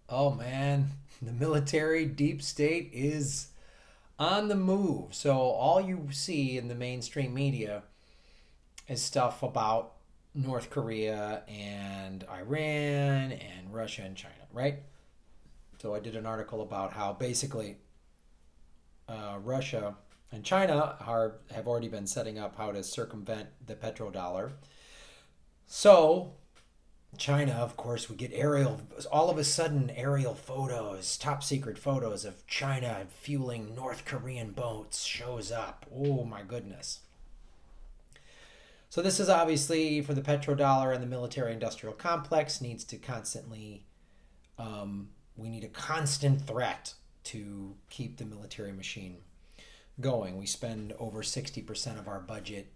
Oh man, the military deep state is on the move. So all you see in the mainstream media is stuff about North Korea and Iran and Russia and China, right? So I did an article about how basically Russia and China have already been setting up how to circumvent the petrodollar. So China, of course, would get all of a sudden, aerial photos, top secret photos of China fueling North Korean boats shows up. Oh my goodness. So this is obviously for the petrodollar and the military industrial complex needs to constantly, we need a constant threat to keep the military machine going. We spend over 60% of our budget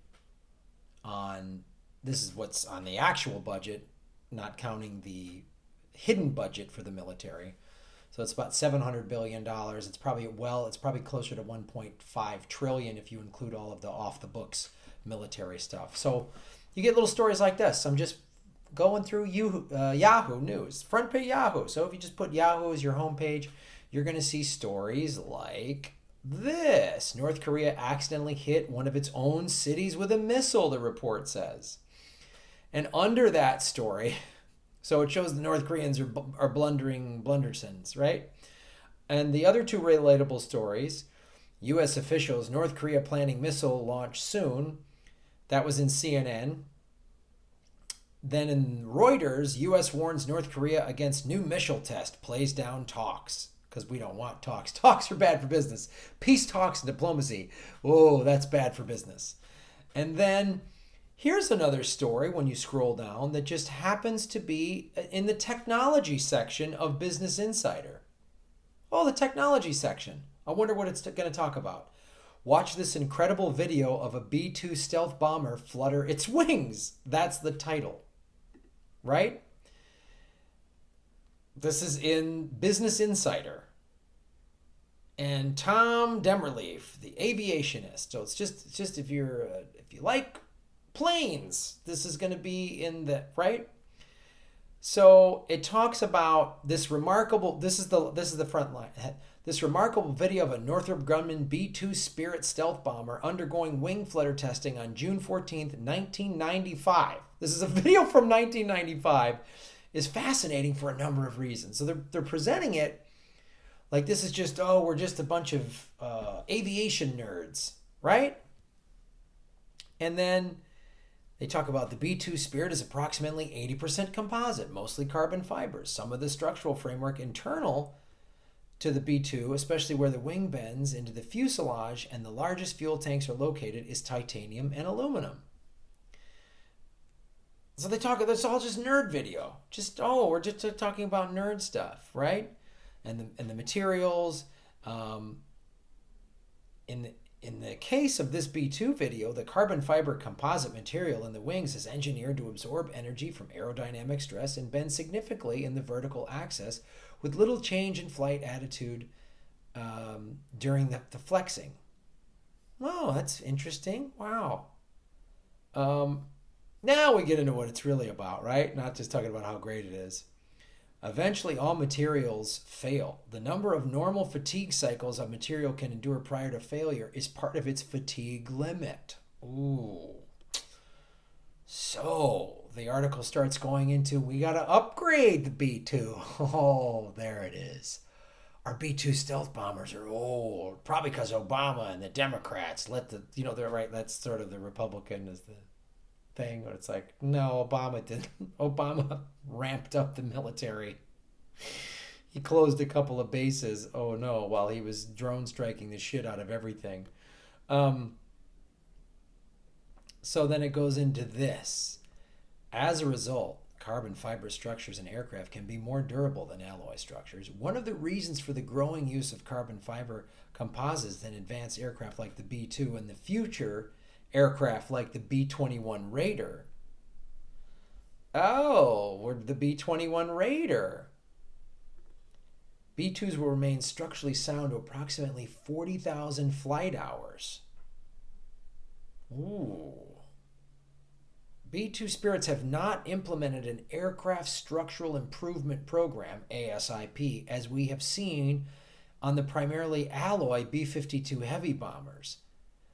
on, this is what's on the actual budget, not counting the hidden budget for the military. So it's about $700 billion. It's probably closer to 1.5 trillion if you include all of the off the books military stuff. So you get little stories like this. I'm just going through Yahoo News, front page Yahoo. So if you just put Yahoo as your homepage, you're going to see stories like this. North Korea accidentally hit one of its own cities with a missile, the report says. And under that story, so it shows the North Koreans are blundering blundersons, right? And the other two relatable stories, U.S. officials, North Korea planning missile launch soon. That was in CNN. Then in Reuters, U.S. warns North Korea against new missile test, plays down talks. Because we don't want talks. Talks are bad for business. Peace talks and diplomacy. Oh, that's bad for business. And then here's another story when you scroll down that just happens to be in the technology section of Business Insider. Oh, the technology section. I wonder what it's going to talk about. Watch this incredible video of a B-2 stealth bomber flutter its wings. That's the title, right? This is in Business Insider. And Tom Demerleaf, the aviationist. So it's just if you like planes, this is going to be in the right. So it talks about this remarkable. This is the front line. This remarkable video of a Northrop Grumman B-2 Spirit stealth bomber undergoing wing flutter testing on June 14th, 1995. This is a video from 1995. Is fascinating for a number of reasons. So they're presenting it like this is just, oh, we're just a bunch of aviation nerds, right? And then they talk about the B-2 Spirit is approximately 80% composite, mostly carbon fibers. Some of the structural framework internal to the B-2, especially where the wing bends into the fuselage and the largest fuel tanks are located, is titanium and aluminum. So they talk, that's all just nerd video. Just, oh, we're just talking about nerd stuff, right? And the materials. In the case of this B-2 video, the carbon fiber composite material in the wings is engineered to absorb energy from aerodynamic stress and bend significantly in the vertical axis with little change in flight attitude during the flexing. Oh, that's interesting. Wow. Now we get into what it's really about, right? Not just talking about how great it is. Eventually, all materials fail. The number of normal fatigue cycles a material can endure prior to failure is part of its fatigue limit. Ooh. So, the article starts going into, we got to upgrade the B-2. Oh, there it is. Our B-2 stealth bombers are old. Probably because Obama and the Democrats they're right. That's sort of the Republican is the thing. But it's like, no, Obama didn't. Obama ramped up the military. He closed a couple of bases. Oh no, while he was drone striking the shit out of everything. Um, so then it goes into this. As a result, carbon fiber structures in aircraft can be more durable than alloy structures. One of the reasons for the growing use of carbon fiber composites in advanced aircraft like the B-2 and the future aircraft like the B-21 Raider. Oh, we're the B-21 Raider. B-2s will remain structurally sound to approximately 40,000 flight hours. Ooh. B-2 Spirits have not implemented an aircraft structural improvement program, ASIP, as we have seen on the primarily alloy B-52 heavy bombers.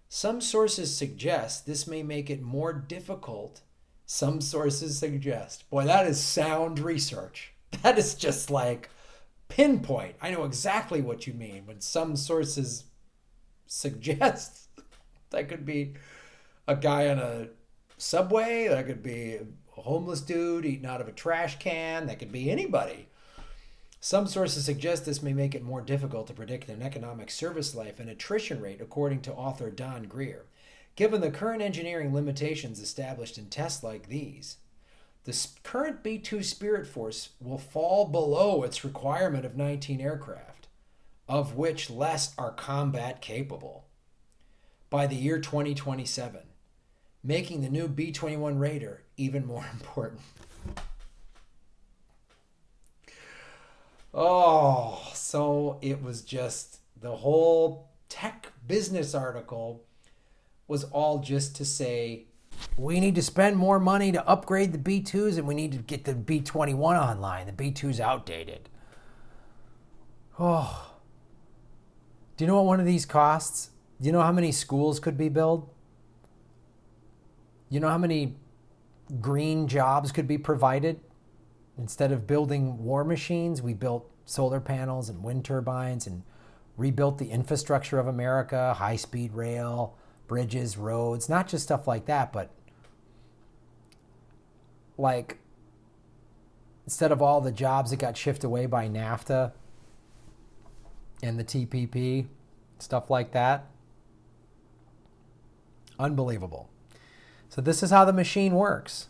Some sources suggest this may make it more difficult. Some sources suggest. Boy, that is sound research. That is just like pinpoint. I know exactly what you mean when some sources suggest. That could be a guy on a subway. That could be a homeless dude eating out of a trash can. That could be anybody. Some sources suggest this may make it more difficult to predict an economic service life and attrition rate, according to author Don Greer. Given the current engineering limitations established in tests like these, the current B-2 Spirit Force will fall below its requirement of 19 aircraft, of which less are combat capable, by the year 2027, making the new B-21 Raider even more important. Oh, so it was just the whole tech business article was all just to say, we need to spend more money to upgrade the B-2s and we need to get the B-21 online. The B-2's outdated. Oh. Do you know what one of these costs? Do you know how many schools could be built? You know how many green jobs could be provided? Instead of building war machines, we built solar panels and wind turbines and rebuilt the infrastructure of America, high-speed rail, bridges, roads, not just stuff like that, but like instead of all the jobs that got shifted away by NAFTA and the TPP, stuff like that. Unbelievable. So this is how the machine works.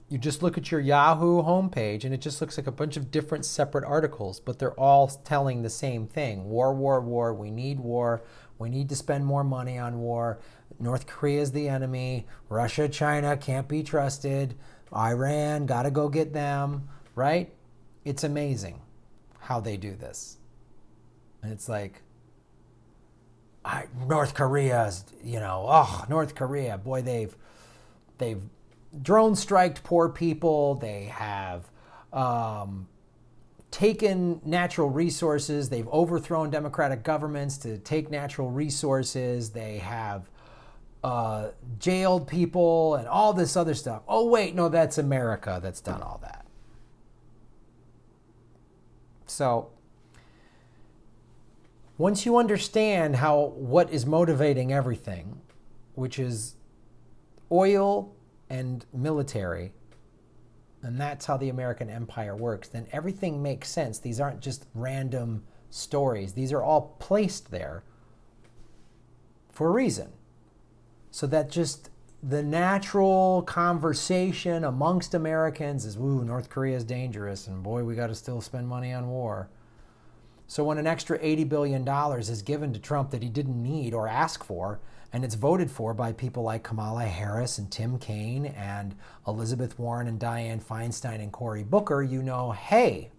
You just look at your Yahoo homepage and it just looks like a bunch of different separate articles, but they're all telling the same thing. War, war, war. We need war. We need to spend more money on war. North Korea is the enemy. Russia, China can't be trusted. Iran, got to go get them, right? It's amazing how they do this. And it's like, North Korea's, North Korea, boy, they've drone striked poor people. They have taken natural resources. They've overthrown democratic governments to take natural resources. They have jailed people and all this other stuff. Oh, wait, no, that's America that's done all that. So once you understand what is motivating everything, which is oil and military, and that's how the American empire works, then everything makes sense. These aren't just random stories. These are all placed there for a reason. So that just the natural conversation amongst Americans is, ooh, North Korea is dangerous, and boy, we got to still spend money on war. So when an extra $80 billion is given to Trump that he didn't need or ask for, and it's voted for by people like Kamala Harris and Tim Kaine and Elizabeth Warren and Dianne Feinstein and Cory Booker, you know, hey,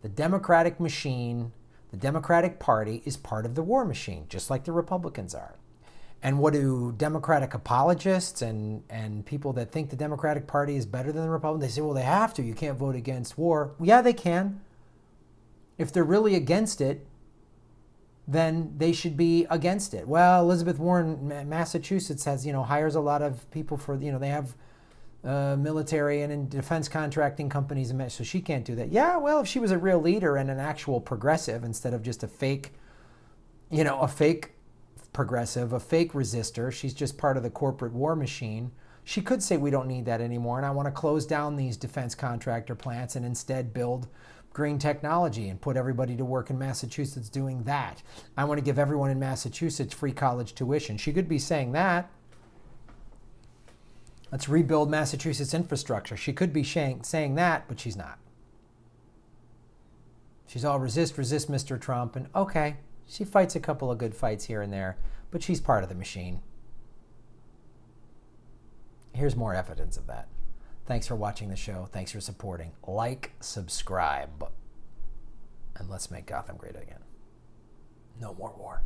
the Democratic machine, the Democratic Party is part of the war machine, just like the Republicans are. And what do Democratic apologists and people that think the Democratic Party is better than the Republicans, they say, well, they have to. You can't vote against war. Well, yeah, they can. If they're really against it, then they should be against it. Well, Elizabeth Warren, Massachusetts has, hires a lot of people for, they have military and defense contracting companies, so she can't do that. Yeah, well, if she was a real leader and an actual progressive instead of just a fake progressive, a fake resistor, she's just part of the corporate war machine, she could say we don't need that anymore and I want to close down these defense contractor plants and instead build green technology and put everybody to work in Massachusetts doing that. I want to give everyone in Massachusetts free college tuition. She could be saying that. Let's rebuild Massachusetts infrastructure. She could be saying that, but she's not. She's all resist Mr. Trump, and okay, she fights a couple of good fights here and there, but she's part of the machine. Here's more evidence of that. Thanks for watching the show. Thanks for supporting. Like, subscribe, and let's make Gotham great again. No more war.